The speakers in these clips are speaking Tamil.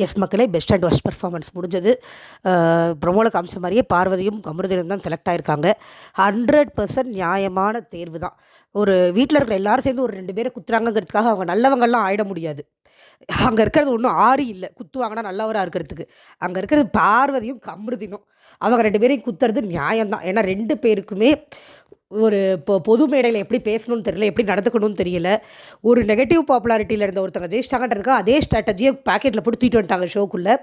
எஸ் மக்களே, பெஸ்ட் அண்ட் ஒர்ஸ்ட் பெர்ஃபார்மன்ஸ் முடிஞ்சது. ப்ரொமோவில் காமிச்ச மாதிரியே பார்வதியும் கமருதீனும் தான் செலக்ட் ஆகிருக்காங்க. 100% நியாயமான தேர்வு தான். ஒரு வீட்டில் இருக்கிற எல்லாரும் சேர்ந்து ஒரு 2 பேரை குத்துறாங்கிறதுக்காக அவங்க நல்லவங்கள்லாம் ஆயிட முடியாது. அங்கே இருக்கிறது ஒன்றும் ஆரி இல்லை குத்துவாங்கன்னா நல்லவராக இருக்கிறதுக்கு. அங்கே இருக்கிறது பார்வதியும் கமருதீனும். அவங்க 2 பேரையும் குத்துறது நியாயம்தான். ஏன்னா 2 பேருக்குமே ஒரு பொது மேடையில் எப்படி பேசணும்னு தெரியல, எப்படி நடந்துக்கணும்னு தெரியல. ஒரு நெகட்டிவ் பாப்புலாரிட்டியில் இருந்த ஒருத்தங்க ஜெயிச்சிட்டாங்கன்றதுக்காக அதே ஸ்ட்ராட்டஜியை பேக்கெட்டில் போட்டு தூக்கிட்டு வந்துட்டாங்க ஷோக்குள்ளே.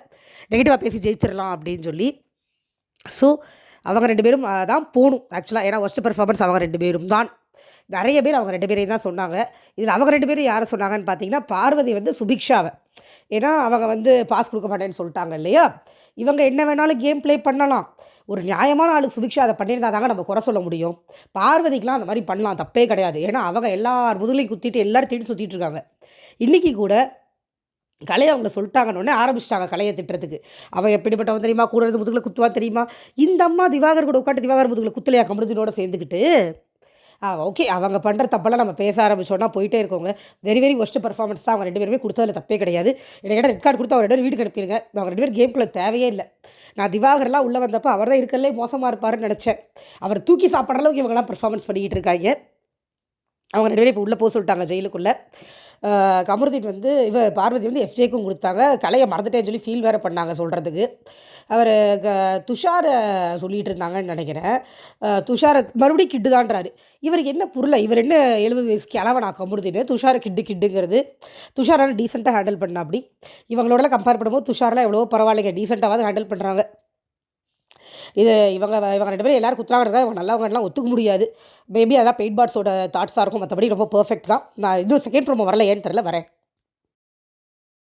நெகட்டிவாக பேசி ஜெயிச்சிடலாம் அப்படின்னு சொல்லி. ஸோ அவங்க 2 பேரும் தான் போகணும் ஆக்சுவலாக. ஏன்னா ஒர்ஸ்ட் பெர்ஃபார்மன்ஸ் அவங்க 2 பேரும் தான். நிறைய பேர் அவங்க 2 பேரையும் தான் சொன்னாங்க. இதில் அவங்க 2 பேரும் யாரை சொன்னாங்கன்னு பார்த்தீங்கன்னா, பார்வதி வந்து சுபிக்ஷாவை. ஏன்னா அவங்க வந்து பாஸ் கொடுக்க மாட்டேன்னு சொல்லிட்டாங்க இல்லையா. இவங்க என்ன வேணாலும் கேம் ப்ளே பண்ணலாம். ஒரு நியாயமான ஆளுக்கு சுபிக்ஷா அதை பண்ணியிருந்தா தாங்க நம்ம குறை சொல்ல முடியும். பார்வதிக்கெலாம் அந்த மாதிரி பண்ணலாம், தப்பே கிடையாது. ஏன்னா அவங்க எல்லார் முதுகலையும் குத்திட்டு எல்லோரும் திட்டு சுற்றிட்டு இருக்காங்க. இன்றைக்கி கூட கலையை அவங்கள சொல்லிட்டாங்கன்னொடனே ஆரம்பிச்சிட்டாங்க கலையை திட்டுறதுக்கு. அவன் எப்படிப்பட்டவன் தெரியுமா, கூட இருந்து முதுகில் குத்துவான் தெரியுமா. இந்த அம்மா திவாகர் கூட உட்காந்து திவாகர் முதுகில் குத்தலையா கமருதீனோட சேர்ந்துக்கிட்டு. ஓகே, அவங்க பண்ணுற தப்பெல்லாம் நம்ம பேச ஆரம்பிச்சோன்னா போயிட்டே இருக்கோங்க. வெரி வெரி ஒர்ஸ்ட் பெர்ஃபார்மன்ஸ் தான் அவங்க 2 பேருமே கொடுத்ததில் தப்பே கிடையாது. எனக்கு ரெட் கார்டு கொடுத்து அவர் 2 பேரும் வீட்டுக்கு அனுப்பிடுங்க. அவங்க 2 பேரும் கேம்குள்ளே தேவையே இல்லை. நான் திவாகர்லாம் உள்ளே வந்தப்போ அவர் தான் இருக்கிறதுலே மோசமாக இருப்பாருன்னு நினச்சேன். அவர் தூக்கி சாப்பிட்ற அளவுக்கு இவங்கெல்லாம் பெர்ஃபார்மன்ஸ் பண்ணிக்கிட்டு இருக்காங்க. அவங்க 2 பேரும் இப்போ உள்ளே போக சொல்லிட்டாங்க ஜெயிலுக்குள்ளே. கமருதீன் வந்து பார்வதி வந்து எஃப்ஜேக்கும் கொடுத்தாங்க. கலையை மறந்துட்டேன்னு சொல்லி ஃபீல் வேறு பண்ணாங்க சொல்கிறதுக்கு. அவர் துஷாரை சொல்லிகிட்டு இருந்தாங்கன்னு நினைக்கிறேன். துஷாரை மறுபடியும் கிட்டு தான்றாரு. இவருக்கு என்ன புரியல, இவர் என்ன 70 வயசு கிழவனா கமருதீன், துஷாரை கிட்டுங்கிறது. துஷாரால் டீசெண்டாக ஹேண்டில் பண்ணா. அப்படி இவங்களோடலாம் கம்பேர் பண்ணும்போது துஷாரெலாம் எவ்வளோ பரவாயில்லைங்க, டீசெண்டாவது ஹேண்டில் பண்ணுறாங்க. இது இவங்க 2 பேரும் எல்லோரும் குத்துறாங்கிறதா இவங்க நல்லவங்கலாம் ஒத்துக்க முடியாது. மேபி அதெல்லாம் பெயிட் பாட்ஸோட தாட்ஸாக இருக்கும். மற்றபடி ரொம்ப பர்ஃபெக்ட் தான். நான் இன்னும் செகண்ட் ப்ரோமோ வரல, ஏன்னு தெரில, வரேன்.